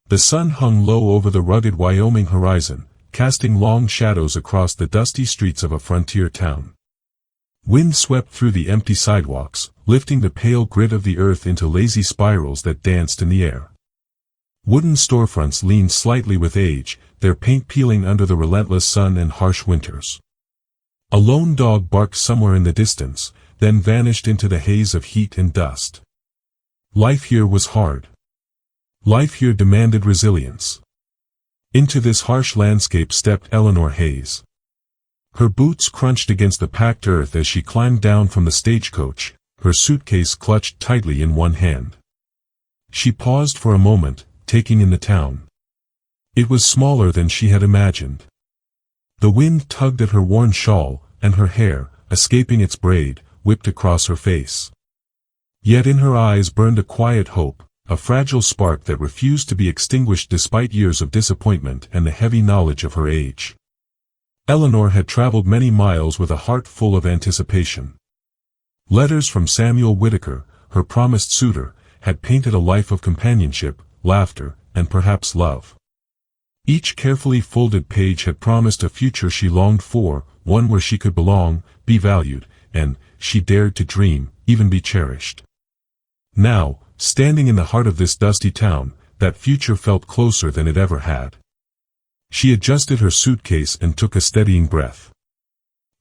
The sun hung low over the rugged Wyoming horizon, casting long shadows across the dusty streets of a frontier town. Wind swept through the empty sidewalks, lifting the pale grit of the earth into lazy spirals that danced in the air. Wooden storefronts leaned slightly with age, their paint peeling under the relentless sun and harsh winters. A lone dog barked somewhere in the distance, then vanished into the haze of heat and dust. Life here was hard. Life here demanded resilience. Into this harsh landscape stepped Eleanor Hayes. Her boots crunched against the packed earth as she climbed down from the stagecoach, her suitcase clutched tightly in one hand. She paused for a moment, taking in the town. It was smaller than she had imagined. The wind tugged at her worn shawl, and her hair, escaping its braid, whipped across her face. Yet in her eyes burned a quiet hope, a fragile spark that refused to be extinguished despite years of disappointment and the heavy knowledge of her age. Eleanor had traveled many miles with a heart full of anticipation. Letters from Samuel Whitaker, her promised suitor, had painted a life of companionship, laughter, and perhaps love. Each carefully folded page had promised a future she longed for, one where she could belong, be valued, and, she dared to dream, even be cherished. Now, standing in the heart of this dusty town, that future felt closer than it ever had. She adjusted her suitcase and took a steadying breath.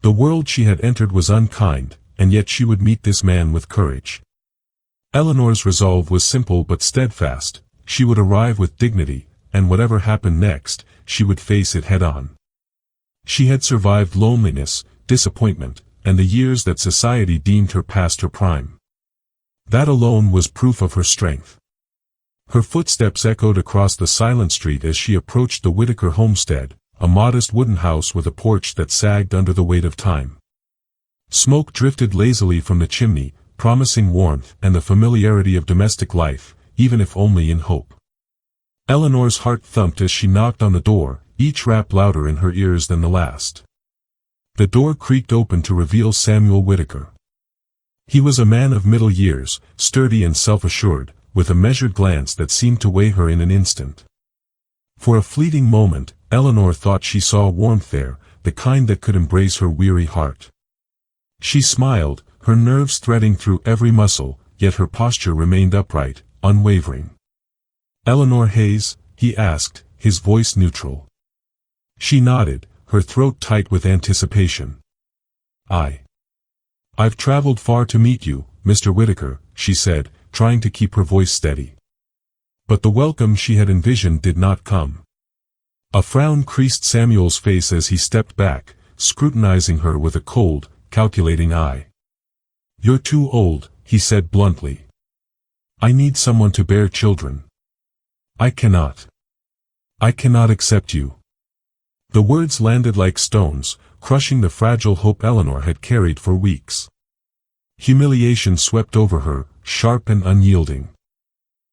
The world she had entered was unkind, and yet she would meet this man with courage. Eleanor's resolve was simple but steadfast. She would arrive with dignity, and whatever happened next, she would face it head-on. She had survived loneliness, disappointment, and the years that society deemed her past her prime. That alone was proof of her strength. Her footsteps echoed across the silent street as she approached the Whitaker homestead, a modest wooden house with a porch that sagged under the weight of time. Smoke drifted lazily from the chimney, promising warmth and the familiarity of domestic life, even if only in hope. Eleanor's heart thumped as she knocked on the door, each rap louder in her ears than the last. The door creaked open to reveal Samuel Whitaker. He was a man of middle years, sturdy and self-assured, with a measured glance that seemed to weigh her in an instant. For a fleeting moment, Eleanor thought she saw warmth there, the kind that could embrace her weary heart. She smiled, her nerves threading through every muscle, yet her posture remained upright, unwavering. "Eleanor Hayes?" he asked, his voice neutral. She nodded, her throat tight with anticipation. "I've traveled far to meet you, Mr. Whitaker," she said, trying to keep her voice steady. But the welcome she had envisioned did not come. A frown creased Samuel's face as he stepped back, scrutinizing her with a cold, calculating eye. "You're too old," he said bluntly. "I need someone to bear children. I cannot accept you." The words landed like stones, crushing the fragile hope Eleanor had carried for weeks. Humiliation swept over her, sharp and unyielding.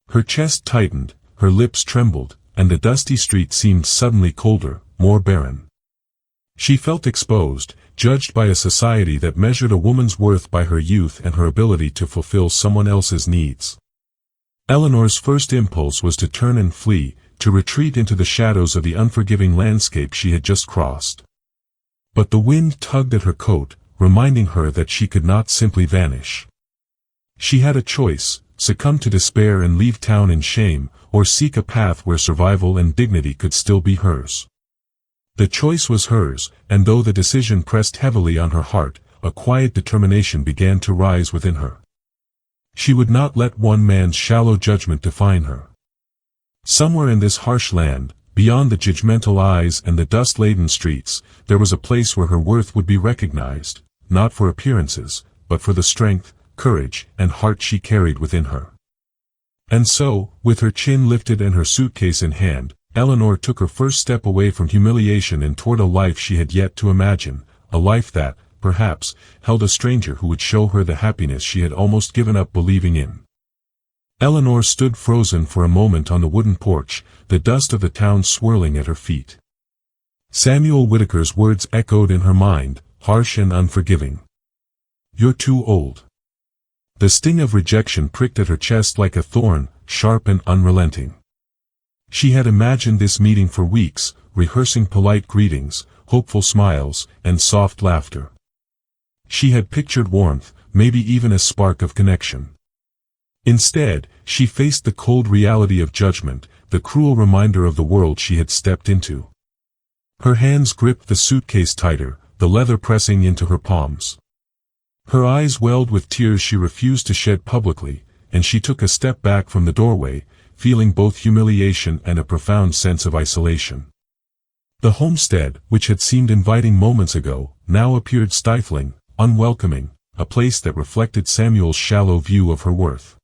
Her chest tightened, her lips trembled, and the dusty street seemed suddenly colder, more barren. She felt exposed, judged by a society that measured a woman's worth by her youth and her ability to fulfill someone else's needs. Eleanor's first impulse was to turn and flee, to retreat into the shadows of the unforgiving landscape she had just crossed. But the wind tugged at her coat, reminding her that she could not simply vanish. She had a choice: succumb to despair and leave town in shame, or seek a path where survival and dignity could still be hers. The choice was hers, and though the decision pressed heavily on her heart, a quiet determination began to rise within her. She would not let one man's shallow judgment define her. Somewhere in this harsh land, beyond the judgmental eyes and the dust-laden streets, there was a place where her worth would be recognized, not for appearances, but for the strength, courage, and heart she carried within her. And so, with her chin lifted and her suitcase in hand, Eleanor took her first step away from humiliation and toward a life she had yet to imagine, a life that, perhaps, held a stranger who would show her the happiness she had almost given up believing in. Eleanor stood frozen for a moment on the wooden porch, the dust of the town swirling at her feet. Samuel Whitaker's words echoed in her mind, harsh and unforgiving. "You're too old." The sting of rejection pricked at her chest like a thorn, sharp and unrelenting. She had imagined this meeting for weeks, rehearsing polite greetings, hopeful smiles, and soft laughter. She had pictured warmth, maybe even a spark of connection. Instead, she faced the cold reality of judgment, the cruel reminder of the world she had stepped into. Her hands gripped the suitcase tighter, the leather pressing into her palms. Her eyes welled with tears she refused to shed publicly, and she took a step back from the doorway, feeling both humiliation and a profound sense of isolation. The homestead, which had seemed inviting moments ago, now appeared stifling, unwelcoming, a place that reflected Samuel's shallow view of her worth.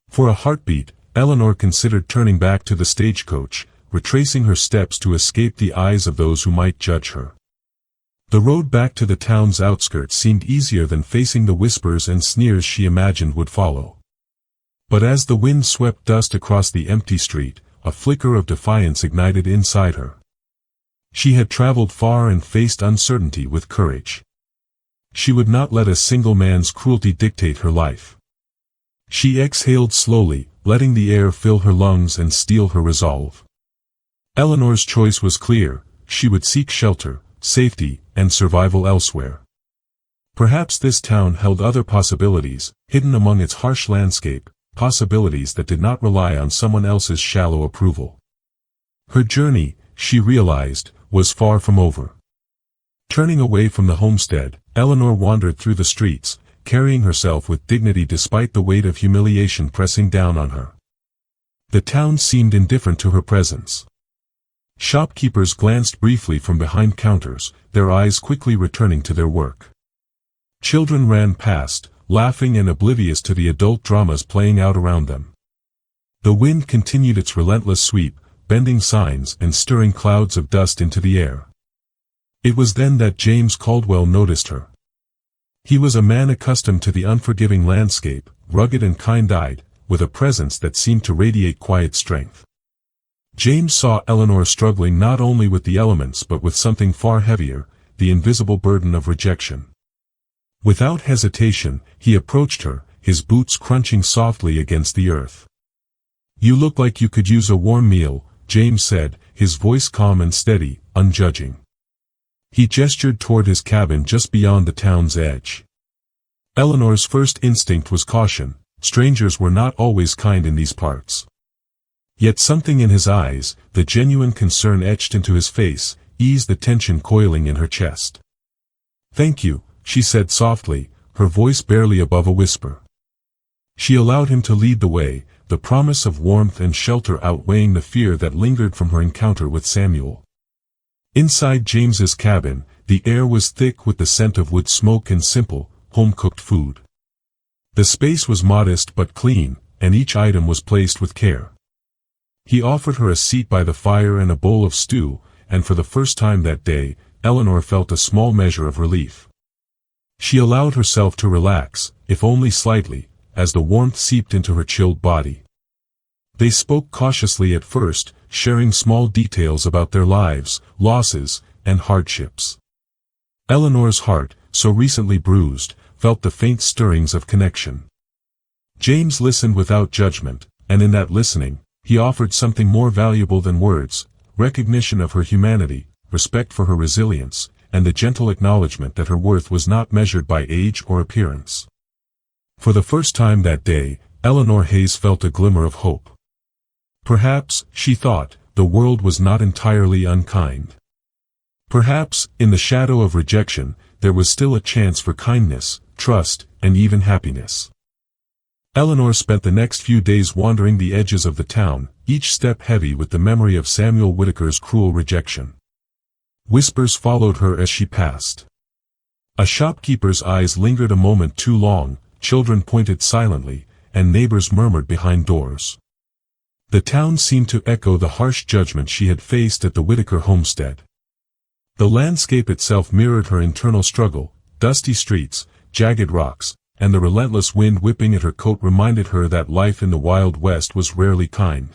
For a heartbeat, Eleanor considered turning back to the stagecoach, retracing her steps to escape the eyes of those who might judge her. The road back to the town's outskirts seemed easier than facing the whispers and sneers she imagined would follow. But as the wind swept dust across the empty street, a flicker of defiance ignited inside her. She had traveled far and faced uncertainty with courage. She would not let a single man's cruelty dictate her life. She exhaled slowly, letting the air fill her lungs and steel her resolve. Eleanor's choice was clear: she would seek shelter, safety, and survival elsewhere. Perhaps this town held other possibilities, hidden among its harsh landscape, possibilities that did not rely on someone else's shallow approval. Her journey, she realized, was far from over. Turning away from the homestead, Eleanor wandered through the streets, carrying herself with dignity despite the weight of humiliation pressing down on her. The town seemed indifferent to her presence. Shopkeepers glanced briefly from behind counters, their eyes quickly returning to their work. Children ran past, laughing and oblivious to the adult dramas playing out around them. The wind continued its relentless sweep, bending signs and stirring clouds of dust into the air. It was then that James Caldwell noticed her. He was a man accustomed to the unforgiving landscape, rugged and kind-eyed, with a presence that seemed to radiate quiet strength. James saw Eleanor struggling not only with the elements but with something far heavier, the invisible burden of rejection. Without hesitation, he approached her, his boots crunching softly against the earth. "You look like you could use a warm meal," James said, his voice calm and steady, unjudging. He gestured toward his cabin just beyond the town's edge. Eleanor's first instinct was caution. Strangers were not always kind in these parts. Yet something in his eyes, the genuine concern etched into his face, eased the tension coiling in her chest. "Thank you," she said softly, her voice barely above a whisper. She allowed him to lead the way, the promise of warmth and shelter outweighing the fear that lingered from her encounter with Samuel. Inside James's cabin, the air was thick with the scent of wood smoke and simple, home-cooked food. The space was modest but clean, and each item was placed with care. He offered her a seat by the fire and a bowl of stew, and for the first time that day, Eleanor felt a small measure of relief. She allowed herself to relax, if only slightly, as the warmth seeped into her chilled body. They spoke cautiously at first, sharing small details about their lives, losses, and hardships. Eleanor's heart, so recently bruised, felt the faint stirrings of connection. James listened without judgment, and in that listening, he offered something more valuable than words: recognition of her humanity, respect for her resilience, and the gentle acknowledgement that her worth was not measured by age or appearance. For the first time that day, Eleanor Hayes felt a glimmer of hope. Perhaps, she thought, the world was not entirely unkind. Perhaps, in the shadow of rejection, there was still a chance for kindness, trust, and even happiness. Eleanor spent the next few days wandering the edges of the town, each step heavy with the memory of Samuel Whitaker's cruel rejection. Whispers followed her as she passed. A shopkeeper's eyes lingered a moment too long, children pointed silently, and neighbors murmured behind doors. The town seemed to echo the harsh judgment she had faced at the Whitaker homestead. The landscape itself mirrored her internal struggle: dusty streets, jagged rocks, and the relentless wind whipping at her coat reminded her that life in the Wild West was rarely kind.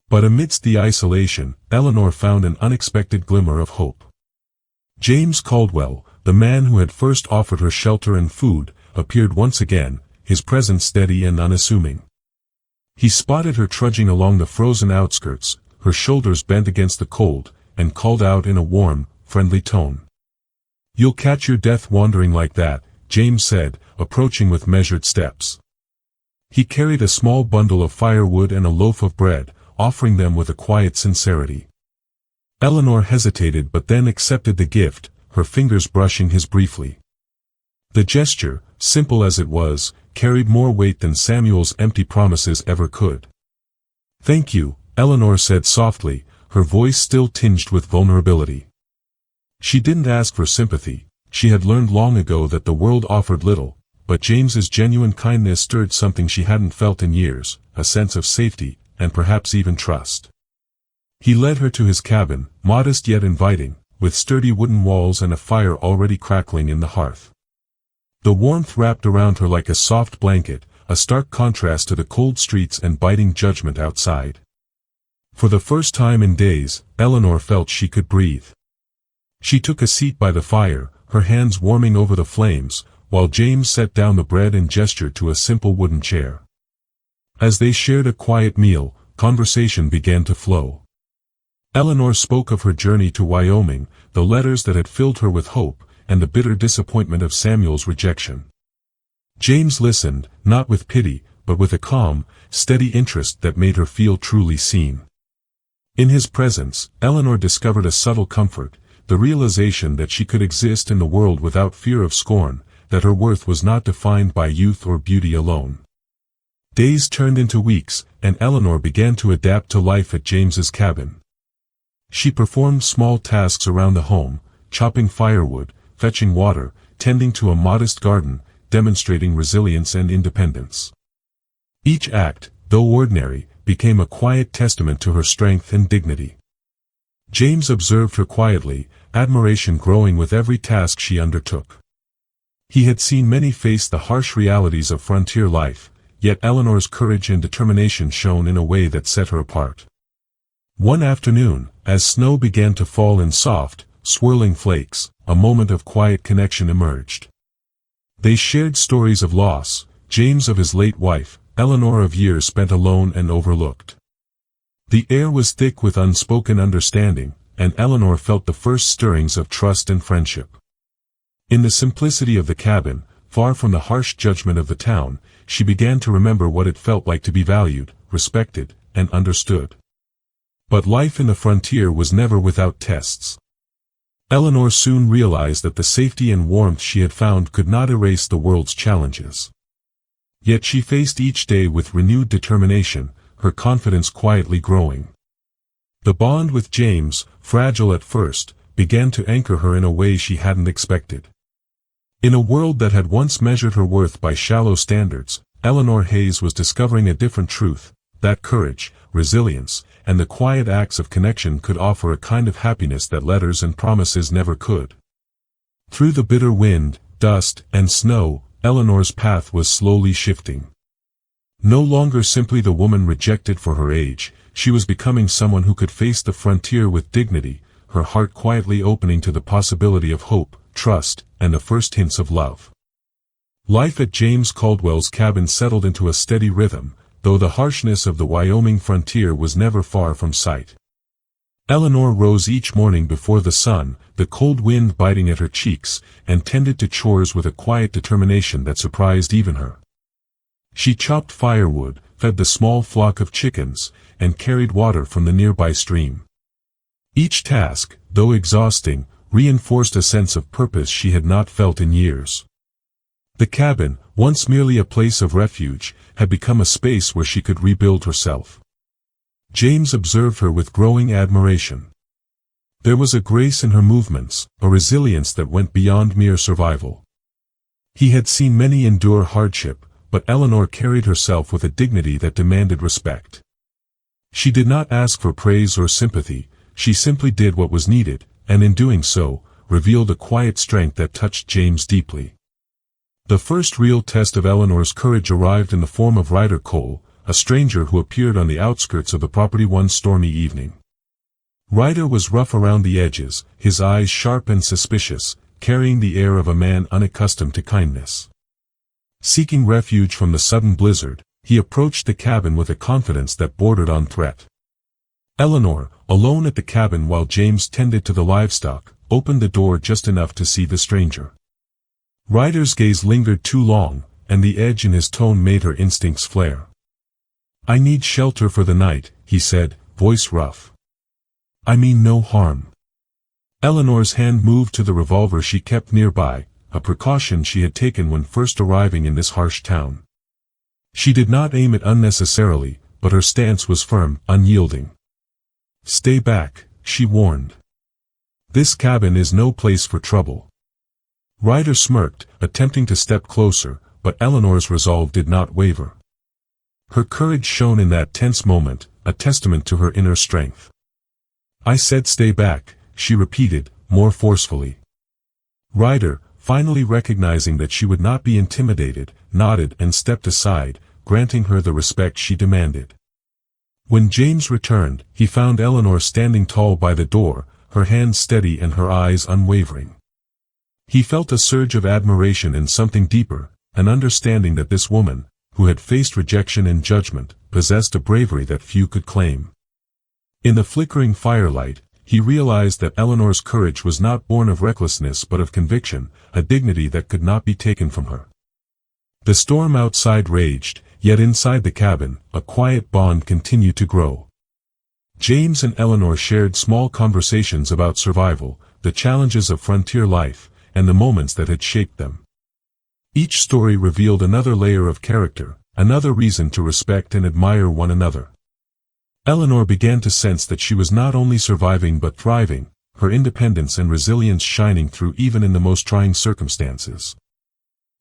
But amidst the isolation, Eleanor found an unexpected glimmer of hope. James Caldwell, the man who had first offered her shelter and food, appeared once again, his presence steady and unassuming. He spotted her trudging along the frozen outskirts, her shoulders bent against the cold, and called out in a warm, friendly tone. "You'll catch your death wandering like that," James said, approaching with measured steps. He carried a small bundle of firewood and a loaf of bread, offering them with a quiet sincerity. Eleanor hesitated but then accepted the gift, her fingers brushing his briefly. The gesture, simple as it was, carried more weight than Samuel's empty promises ever could. "Thank you," Eleanor said softly, her voice still tinged with vulnerability. She didn't ask for sympathy. She had learned long ago that the world offered little, but James's genuine kindness stirred something she hadn't felt in years, a sense of safety, and perhaps even trust. He led her to his cabin, modest yet inviting, with sturdy wooden walls and a fire already crackling in the hearth. The warmth wrapped around her like a soft blanket, a stark contrast to the cold streets and biting judgment outside. For the first time in days, Eleanor felt she could breathe. She took a seat by the fire, her hands warming over the flames, while James set down the bread and gestured to a simple wooden chair. As they shared a quiet meal, conversation began to flow. Eleanor spoke of her journey to Wyoming, the letters that had filled her with hope, and the bitter disappointment of Samuel's rejection. James listened, not with pity, but with a calm, steady interest that made her feel truly seen. In his presence, Eleanor discovered a subtle comfort, the realization that she could exist in the world without fear of scorn, that her worth was not defined by youth or beauty alone. Days turned into weeks, and Eleanor began to adapt to life at James's cabin. She performed small tasks around the home, chopping firewood, fetching water, tending to a modest garden, demonstrating resilience and independence. Each act, though ordinary, became a quiet testament to her strength and dignity. James observed her quietly, admiration growing with every task she undertook. He had seen many face the harsh realities of frontier life, yet Eleanor's courage and determination shone in a way that set her apart. One afternoon, as snow began to fall in soft, swirling flakes, a moment of quiet connection emerged. They shared stories of loss, James of his late wife, Eleanor of years spent alone and overlooked. The air was thick with unspoken understanding, and Eleanor felt the first stirrings of trust and friendship. In the simplicity of the cabin, far from the harsh judgment of the town, she began to remember what it felt like to be valued, respected, and understood. But life in the frontier was never without tests. Eleanor soon realized that the safety and warmth she had found could not erase the world's challenges. Yet she faced each day with renewed determination, her confidence quietly growing. The bond with James, fragile at first, began to anchor her in a way she hadn't expected. In a world that had once measured her worth by shallow standards, Eleanor Hayes was discovering a different truth, that courage, resilience, and the quiet acts of connection could offer a kind of happiness that letters and promises never could. Through the bitter wind, dust, and snow, Eleanor's path was slowly shifting. No longer simply the woman rejected for her age, she was becoming someone who could face the frontier with dignity, her heart quietly opening to the possibility of hope, trust, and the first hints of love. Life at James Caldwell's cabin settled into a steady rhythm, though the harshness of the Wyoming frontier was never far from sight. Eleanor rose each morning before the sun, the cold wind biting at her cheeks, and tended to chores with a quiet determination that surprised even her. She chopped firewood, fed the small flock of chickens, and carried water from the nearby stream. Each task, though exhausting, reinforced a sense of purpose she had not felt in years. The cabin, once merely a place of refuge, had become a space where she could rebuild herself. James observed her with growing admiration. There was a grace in her movements, a resilience that went beyond mere survival. He had seen many endure hardship, but Eleanor carried herself with a dignity that demanded respect. She did not ask for praise or sympathy, she simply did what was needed, and in doing so, revealed a quiet strength that touched James deeply. The first real test of Eleanor's courage arrived in the form of Ryder Cole, a stranger who appeared on the outskirts of the property one stormy evening. Ryder was rough around the edges, his eyes sharp and suspicious, carrying the air of a man unaccustomed to kindness. Seeking refuge from the sudden blizzard, He approached the cabin with a confidence that bordered on threat. Eleanor, alone at the cabin while James tended to the livestock, opened the door just enough to see the stranger. Ryder's gaze lingered too long, and the edge in his tone made her instincts flare. "I need shelter for the night," he said, voice rough. "I mean no harm." Eleanor's hand moved to the revolver she kept nearby, a precaution she had taken when first arriving in this harsh town. She did not aim it unnecessarily, but her stance was firm, unyielding. "Stay back," she warned. "This cabin is no place for trouble." Ryder smirked, attempting to step closer, but Eleanor's resolve did not waver. Her courage shone in that tense moment, a testament to her inner strength. "I said stay back," she repeated, more forcefully. Ryder, finally recognizing that she would not be intimidated, nodded and stepped aside, granting her the respect she demanded. When James returned, he found Eleanor standing tall by the door, her hands steady and her eyes unwavering. He felt a surge of admiration and something deeper, an understanding that this woman, who had faced rejection and judgment, possessed a bravery that few could claim. In the flickering firelight, he realized that Eleanor's courage was not born of recklessness but of conviction, a dignity that could not be taken from her. The storm outside raged, yet inside the cabin, a quiet bond continued to grow. James and Eleanor shared small conversations about survival, the challenges of frontier life, and the moments that had shaped them. Each story revealed another layer of character, another reason to respect and admire one another. Eleanor began to sense that she was not only surviving but thriving, her independence and resilience shining through even in the most trying circumstances.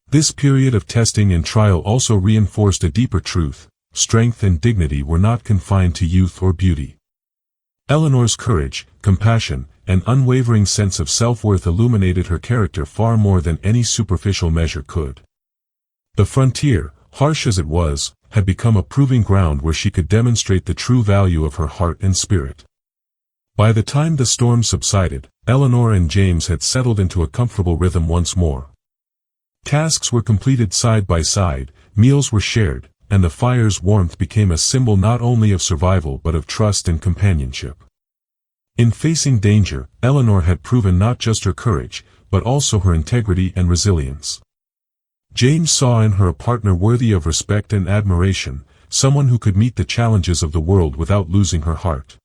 This period of testing and trial also reinforced a deeper truth: strength and dignity were not confined to youth or beauty. Eleanor's courage, compassion, and unwavering sense of self-worth illuminated her character far more than any superficial measure could. The frontier, harsh as it was, had become a proving ground where she could demonstrate the true value of her heart and spirit. By the time the storm subsided, Eleanor and James had settled into a comfortable rhythm once more. Tasks were completed side by side, meals were shared, and the fire's warmth became a symbol not only of survival but of trust and companionship. In facing danger, Eleanor had proven not just her courage, but also her integrity and resilience. James saw in her a partner worthy of respect and admiration, someone who could meet the challenges of the world without losing her heart.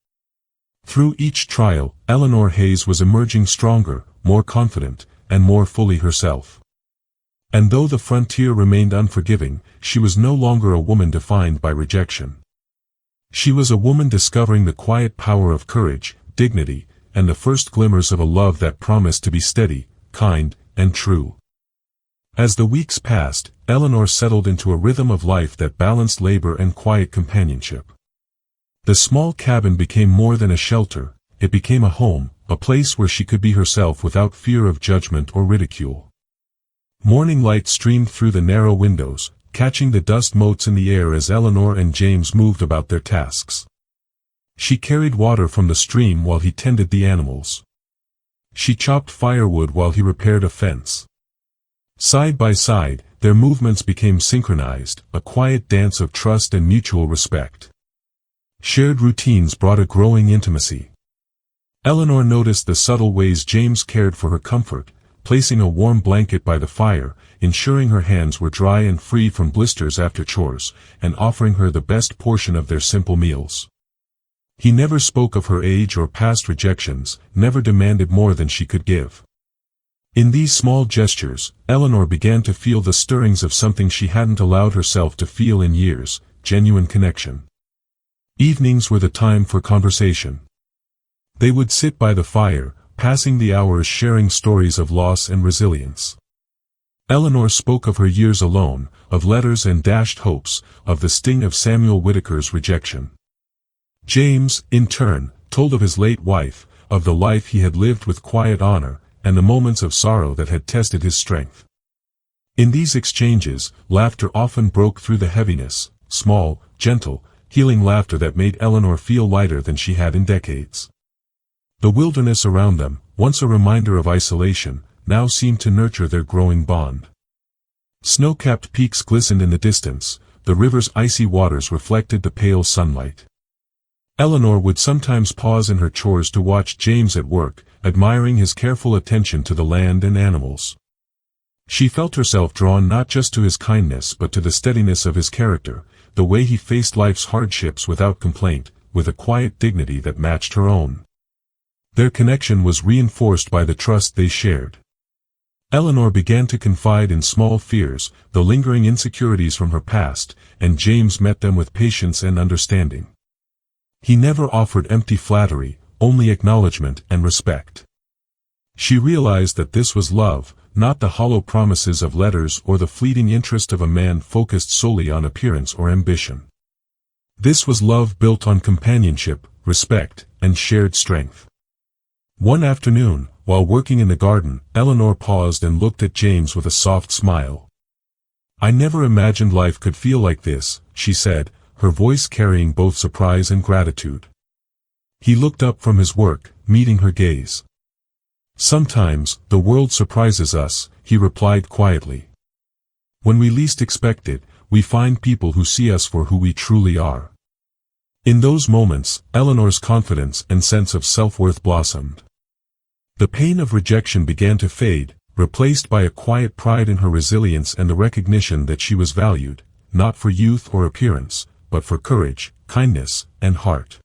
Through each trial, Eleanor Hayes was emerging stronger, more confident, and more fully herself. And though the frontier remained unforgiving, she was no longer a woman defined by rejection. She was a woman discovering the quiet power of courage, dignity, and the first glimmers of a love that promised to be steady, kind, and true. As the weeks passed, Eleanor settled into a rhythm of life that balanced labor and quiet companionship. The small cabin became more than a shelter, it became a home, a place where she could be herself without fear of judgment or ridicule. Morning light streamed through the narrow windows, catching the dust motes in the air as Eleanor and James moved about their tasks. She carried water from the stream while he tended the animals. She chopped firewood while he repaired a fence. Side by side, their movements became synchronized, a quiet dance of trust and mutual respect. Shared routines brought a growing intimacy. Eleanor noticed the subtle ways James cared for her comfort, placing a warm blanket by the fire, ensuring her hands were dry and free from blisters after chores, and offering her the best portion of their simple meals. He never spoke of her age or past rejections, never demanded more than she could give. In these small gestures, Eleanor began to feel the stirrings of something she hadn't allowed herself to feel in years: genuine connection. Evenings were the time for conversation. They would sit by the fire, passing the hours sharing stories of loss and resilience. Eleanor spoke of her years alone, of letters and dashed hopes, of the sting of Samuel Whitaker's rejection. James, in turn, told of his late wife, of the life he had lived with quiet honor, and the moments of sorrow that had tested his strength. In these exchanges, laughter often broke through the heaviness, small, gentle, healing laughter that made Eleanor feel lighter than she had in decades. The wilderness around them, once a reminder of isolation, now seemed to nurture their growing bond. Snow-capped peaks glistened in the distance, the river's icy waters reflected the pale sunlight. Eleanor would sometimes pause in her chores to watch James at work, admiring his careful attention to the land and animals. She felt herself drawn not just to his kindness but to the steadiness of his character, the way he faced life's hardships without complaint, with a quiet dignity that matched her own. Their connection was reinforced by the trust they shared. Eleanor began to confide in small fears, the lingering insecurities from her past, and James met them with patience and understanding. He never offered empty flattery, only acknowledgement and respect. She realized that this was love, not the hollow promises of letters or the fleeting interest of a man focused solely on appearance or ambition. This was love built on companionship, respect, and shared strength. One afternoon, while working in the garden, Eleanor paused and looked at James with a soft smile. "I never imagined life could feel like this," she said, her voice carrying both surprise and gratitude. He looked up from his work, meeting her gaze. "Sometimes, the world surprises us," he replied quietly. "When we least expect it, we find people who see us for who we truly are." In those moments, Eleanor's confidence and sense of self-worth blossomed. The pain of rejection began to fade, replaced by a quiet pride in her resilience and the recognition that she was valued, not for youth or appearance, but for courage, kindness, and heart.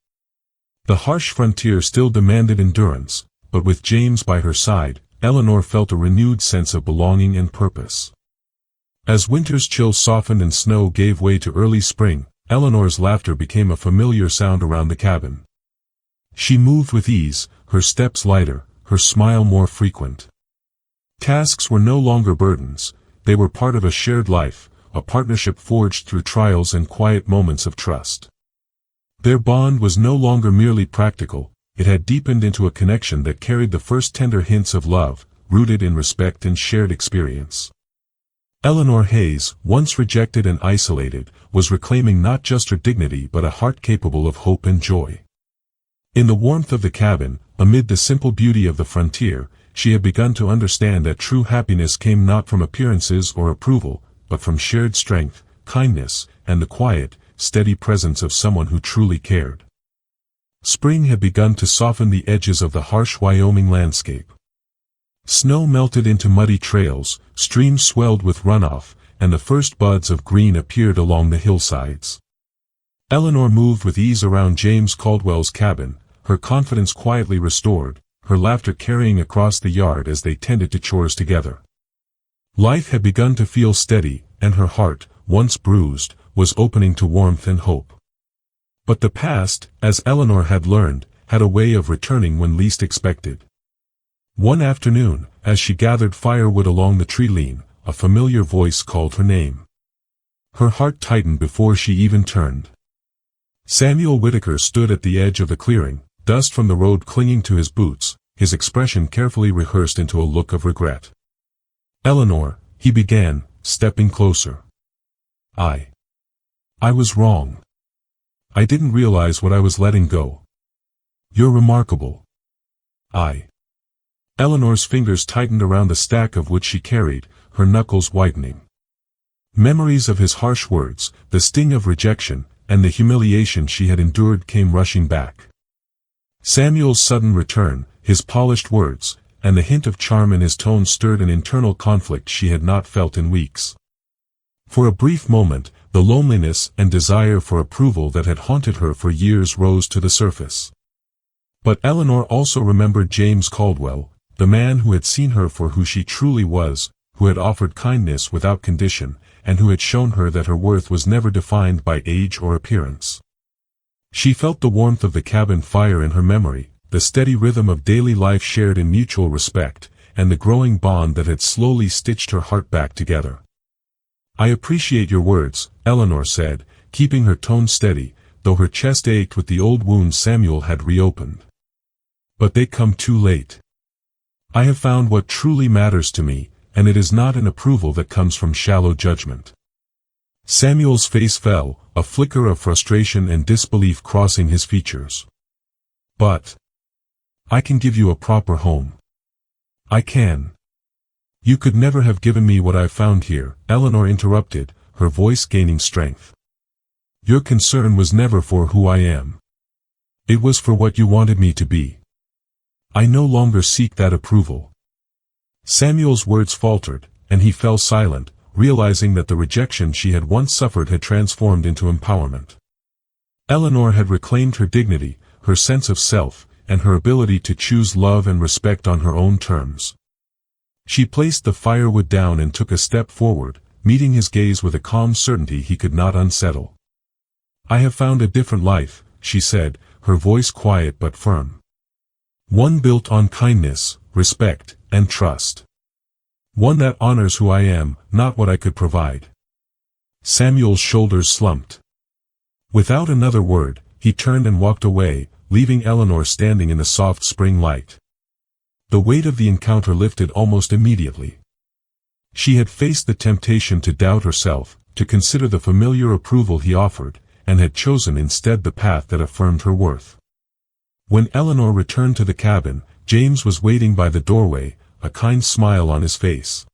The harsh frontier still demanded endurance, but with James by her side, Eleanor felt a renewed sense of belonging and purpose. As winter's chill softened and snow gave way to early spring, Eleanor's laughter became a familiar sound around the cabin. She moved with ease, her steps lighter, her smile more frequent. Tasks were no longer burdens, they were part of a shared life, a partnership forged through trials and quiet moments of trust. Their bond was no longer merely practical, it had deepened into a connection that carried the first tender hints of love, rooted in respect and shared experience. Eleanor Hayes, once rejected and isolated, was reclaiming not just her dignity but a heart capable of hope and joy. In the warmth of the cabin, amid the simple beauty of the frontier, she had begun to understand that true happiness came not from appearances or approval, but from shared strength, kindness, and the quiet, steady presence of someone who truly cared. Spring had begun to soften the edges of the harsh Wyoming landscape. Snow melted into muddy trails, streams swelled with runoff, and the first buds of green appeared along the hillsides. Eleanor moved with ease around James Caldwell's cabin, her confidence quietly restored, her laughter carrying across the yard as they tended to chores together. Life had begun to feel steady, and her heart, once bruised, was opening to warmth and hope. But the past, as Eleanor had learned, had a way of returning when least expected. One afternoon, as she gathered firewood along the tree line, a familiar voice called her name. Her heart tightened before she even turned. Samuel Whitaker stood at the edge of the clearing, dust from the road clinging to his boots, his expression carefully rehearsed into a look of regret. "Eleanor," he began, stepping closer. I was wrong. I didn't realize what I was letting go. You're remarkable." Eleanor's fingers tightened around the stack of wood she carried, her knuckles whitening. Memories of his harsh words, the sting of rejection, and the humiliation she had endured came rushing back. Samuel's sudden return, his polished words, and the hint of charm in his tone stirred an internal conflict she had not felt in weeks. For a brief moment, the loneliness and desire for approval that had haunted her for years rose to the surface. But Eleanor also remembered James Caldwell, the man who had seen her for who she truly was, who had offered kindness without condition, and who had shown her that her worth was never defined by age or appearance. She felt the warmth of the cabin fire in her memory, the steady rhythm of daily life shared in mutual respect, and the growing bond that had slowly stitched her heart back together. "I appreciate your words," Eleanor said, keeping her tone steady, though her chest ached with the old wounds Samuel had reopened. "But they come too late. I have found what truly matters to me, and it is not an approval that comes from shallow judgment." Samuel's face fell, a flicker of frustration and disbelief crossing his features. "But I can give you a proper home. I can." "You could never have given me what I've found here," Eleanor interrupted, her voice gaining strength. Your concern was never for who I am. It was for what you wanted me to be. I no longer seek that approval. Samuel's words faltered, and he fell silent, realizing that the rejection she had once suffered had transformed into empowerment. Eleanor had reclaimed her dignity, her sense of self, and her ability to choose love and respect on her own terms. She placed the firewood down and took a step forward, meeting his gaze with a calm certainty he could not unsettle. I have found a different life, she said, her voice quiet but firm. One built on kindness, respect, and trust. One that honors who I am, not what I could provide. Samuel's shoulders slumped. Without another word, he turned and walked away, leaving Eleanor standing in the soft spring light. The weight of the encounter lifted almost immediately. She had faced the temptation to doubt herself, to consider the familiar approval he offered, and had chosen instead the path that affirmed her worth. When Eleanor returned to the cabin, James was waiting by the doorway, a kind smile on his face.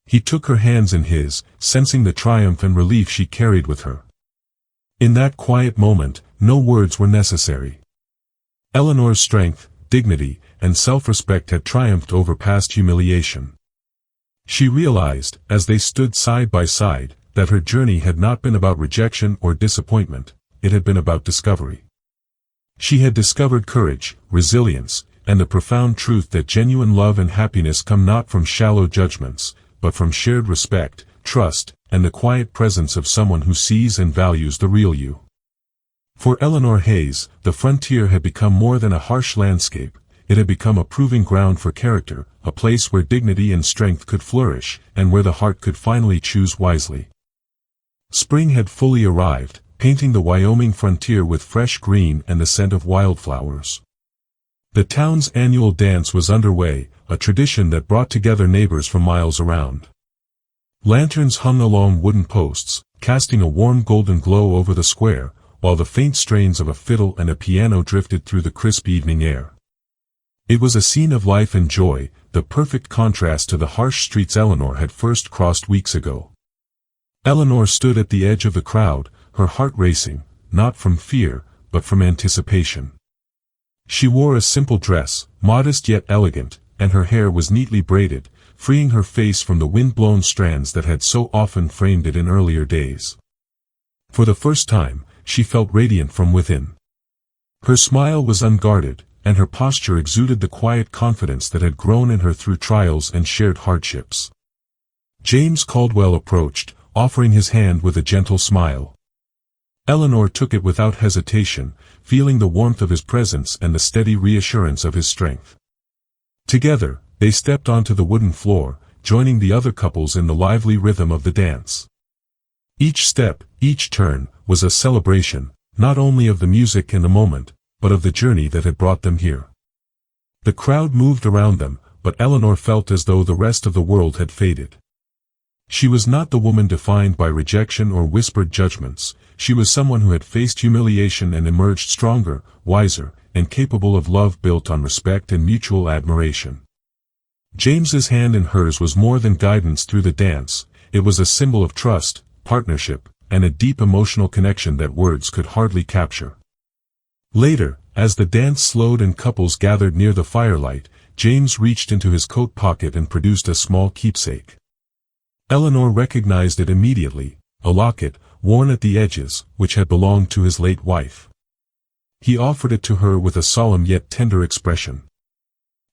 He took her hands in his, sensing the triumph and relief she carried with her. In that quiet moment, no words were necessary. Eleanor's strength, dignity, and self-respect had triumphed over past humiliation. She realized, as they stood side by side, that her journey had not been about rejection or disappointment, it had been about discovery. She had discovered courage, resilience, and the profound truth that genuine love and happiness come not from shallow judgments, but from shared respect, trust, and the quiet presence of someone who sees and values the real you. For Eleanor Hayes, the frontier had become more than a harsh landscape, it had become a proving ground for character, a place where dignity and strength could flourish, and where the heart could finally choose wisely. Spring had fully arrived, painting the Wyoming frontier with fresh green and the scent of wildflowers. The town's annual dance was underway, a tradition that brought together neighbors from miles around. Lanterns hung along wooden posts, casting a warm golden glow over the square, while the faint strains of a fiddle and a piano drifted through the crisp evening air. It was a scene of life and joy, the perfect contrast to the harsh streets Eleanor had first crossed weeks ago. Eleanor stood at the edge of the crowd, her heart racing, not from fear, but from anticipation. She wore a simple dress, modest yet elegant, and her hair was neatly braided, freeing her face from the wind-blown strands that had so often framed it in earlier days. For the first time, she felt radiant from within. Her smile was unguarded, and her posture exuded the quiet confidence that had grown in her through trials and shared hardships. James Caldwell approached, offering his hand with a gentle smile. Eleanor took it without hesitation, feeling the warmth of his presence and the steady reassurance of his strength. Together, they stepped onto the wooden floor, joining the other couples in the lively rhythm of the dance. Each step, each turn, was a celebration, not only of the music and the moment, but of the journey that had brought them here. The crowd moved around them, but Eleanor felt as though the rest of the world had faded. She was not the woman defined by rejection or whispered judgments, she was someone who had faced humiliation and emerged stronger, wiser, and capable of love built on respect and mutual admiration. James's hand in hers was more than guidance through the dance, it was a symbol of trust, partnership, and a deep emotional connection that words could hardly capture. Later, as the dance slowed and couples gathered near the firelight, James reached into his coat pocket and produced a small keepsake. Eleanor recognized it immediately, a locket, worn at the edges, which had belonged to his late wife. He offered it to her with a solemn yet tender expression.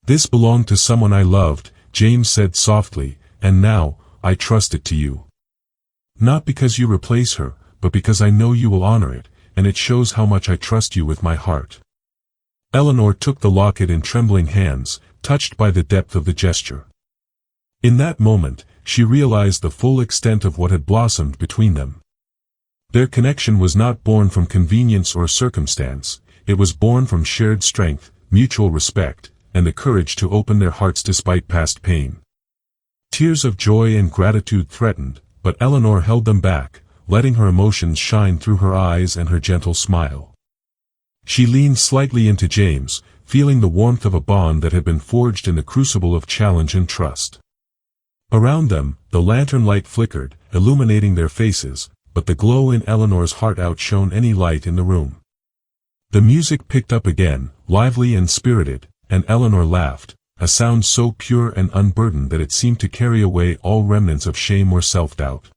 "This belonged to someone I loved," James said softly, "and now, I trust it to you. Not because you replace her, but because I know you will honor it, and it shows how much I trust you with my heart." Eleanor took the locket in trembling hands, touched by the depth of the gesture. In that moment, she realized the full extent of what had blossomed between them. Their connection was not born from convenience or circumstance, it was born from shared strength, mutual respect, and the courage to open their hearts despite past pain. Tears of joy and gratitude threatened, but Eleanor held them back, letting her emotions shine through her eyes and her gentle smile. She leaned slightly into James, feeling the warmth of a bond that had been forged in the crucible of challenge and trust. Around them, the lantern light flickered, illuminating their faces, but the glow in Eleanor's heart outshone any light in the room. The music picked up again, lively and spirited, and Eleanor laughed, a sound so pure and unburdened that it seemed to carry away all remnants of shame or self-doubt.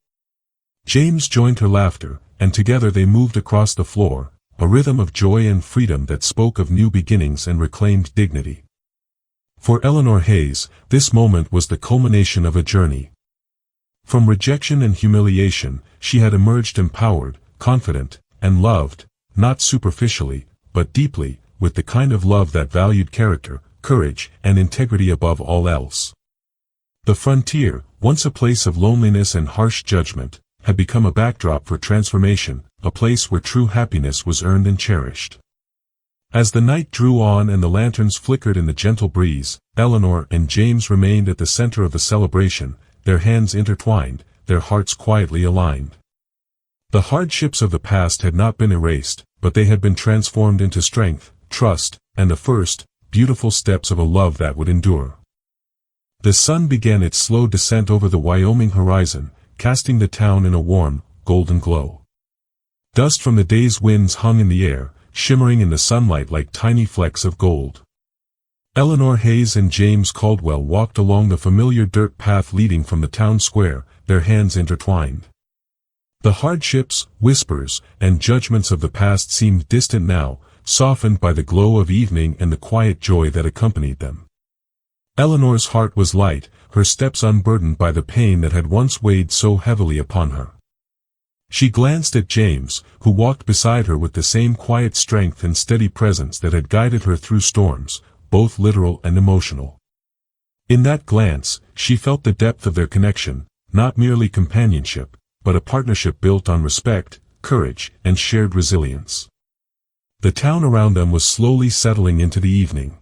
James joined her laughter, and together they moved across the floor, a rhythm of joy and freedom that spoke of new beginnings and reclaimed dignity. For Eleanor Hayes, this moment was the culmination of a journey. From rejection and humiliation, she had emerged empowered, confident, and loved, not superficially, but deeply, with the kind of love that valued character, courage, and integrity above all else. The frontier, once a place of loneliness and harsh judgment, had become a backdrop for transformation, a place where true happiness was earned and cherished. As the night drew on and the lanterns flickered in the gentle breeze, Eleanor and James remained at the center of the celebration, their hands intertwined, their hearts quietly aligned. The hardships of the past had not been erased, but they had been transformed into strength, trust, and the first, beautiful steps of a love that would endure. The sun began its slow descent over the Wyoming horizon, casting the town in a warm, golden glow. Dust from the day's winds hung in the air, shimmering in the sunlight like tiny flecks of gold. Eleanor Hayes and James Caldwell walked along the familiar dirt path leading from the town square, their hands intertwined. The hardships, whispers, and judgments of the past seemed distant now, softened by the glow of evening and the quiet joy that accompanied them. Eleanor's heart was light, her steps unburdened by the pain that had once weighed so heavily upon her. She glanced at James, who walked beside her with the same quiet strength and steady presence that had guided her through storms, both literal and emotional. In that glance, she felt the depth of their connection, not merely companionship, but a partnership built on respect, courage, and shared resilience. The town around them was slowly settling into the evening.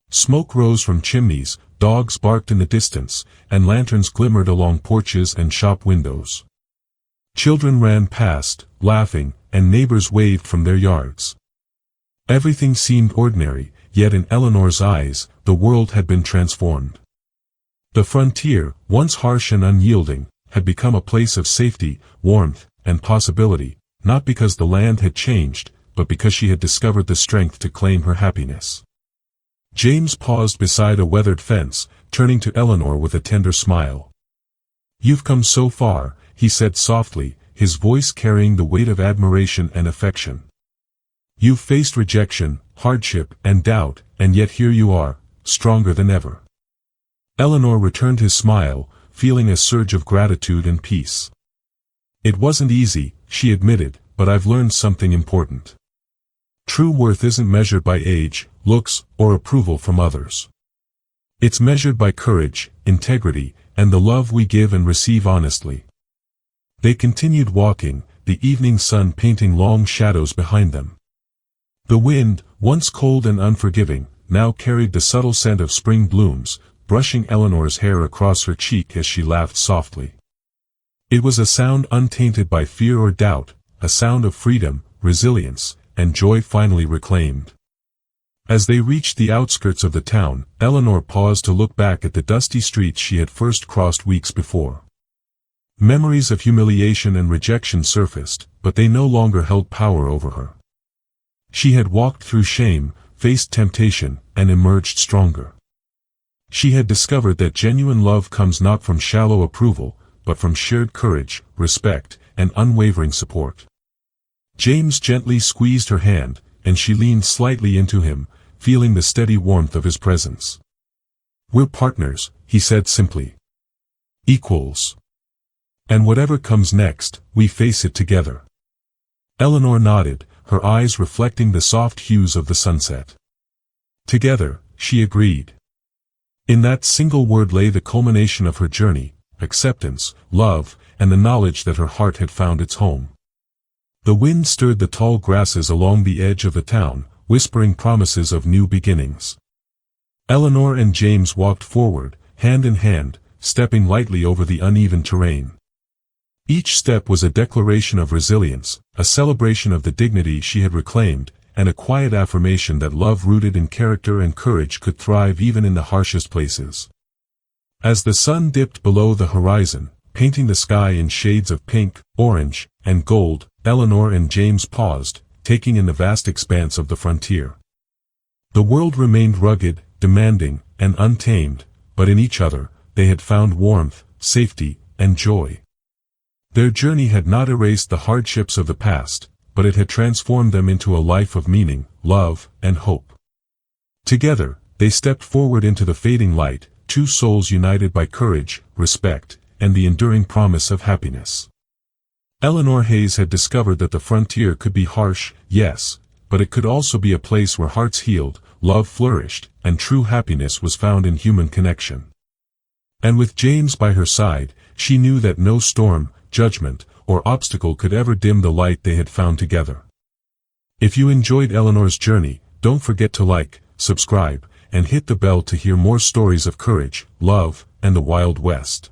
Smoke rose from chimneys, dogs barked in the distance, and lanterns glimmered along porches and shop windows. Children ran past, laughing, and neighbors waved from their yards. Everything seemed ordinary, yet in Eleanor's eyes, the world had been transformed. The frontier, once harsh and unyielding, had become a place of safety, warmth, and possibility, not because the land had changed, but because she had discovered the strength to claim her happiness. James paused beside a weathered fence, turning to Eleanor with a tender smile. "You've come so far," he said softly, his voice carrying the weight of admiration and affection. "You've faced rejection, hardship, and doubt, and yet here you are, stronger than ever." Eleanor returned his smile, feeling a surge of gratitude and peace. "It wasn't easy," she admitted, "but I've learned something important. True worth isn't measured by age, looks, or approval from others. It's measured by courage, integrity, and the love we give and receive honestly." They continued walking, the evening sun painting long shadows behind them. The wind, once cold and unforgiving, now carried the subtle scent of spring blooms, brushing Eleanor's hair across her cheek as she laughed softly. It was a sound untainted by fear or doubt, a sound of freedom, resilience, and joy finally reclaimed. As they reached the outskirts of the town, Eleanor paused to look back at the dusty streets she had first crossed weeks before. Memories of humiliation and rejection surfaced, but they no longer held power over her. She had walked through shame, faced temptation, and emerged stronger. She had discovered that genuine love comes not from shallow approval, but from shared courage, respect, and unwavering support. James gently squeezed her hand, and she leaned slightly into him, feeling the steady warmth of his presence. "We're partners," he said simply. "Equals. And whatever comes next, we face it together." Eleanor nodded, her eyes reflecting the soft hues of the sunset. "Together," she agreed. In that single word lay the culmination of her journey, acceptance, love, and the knowledge that her heart had found its home. The wind stirred the tall grasses along the edge of the town, whispering promises of new beginnings. Eleanor and James walked forward, hand in hand, stepping lightly over the uneven terrain. Each step was a declaration of resilience, a celebration of the dignity she had reclaimed, and a quiet affirmation that love rooted in character and courage could thrive even in the harshest places. As the sun dipped below the horizon, painting the sky in shades of pink, orange, and gold, Eleanor and James paused, taking in the vast expanse of the frontier. The world remained rugged, demanding, and untamed, but in each other, they had found warmth, safety, and joy. Their journey had not erased the hardships of the past, but it had transformed them into a life of meaning, love, and hope. Together, they stepped forward into the fading light, two souls united by courage, respect, and the enduring promise of happiness. Eleanor Hayes had discovered that the frontier could be harsh, yes, but it could also be a place where hearts healed, love flourished, and true happiness was found in human connection. And with James by her side, she knew that no storm, judgment, or obstacle could ever dim the light they had found together. If you enjoyed Eleanor's journey, don't forget to like, subscribe, and hit the bell to hear more stories of courage, love, and the Wild West.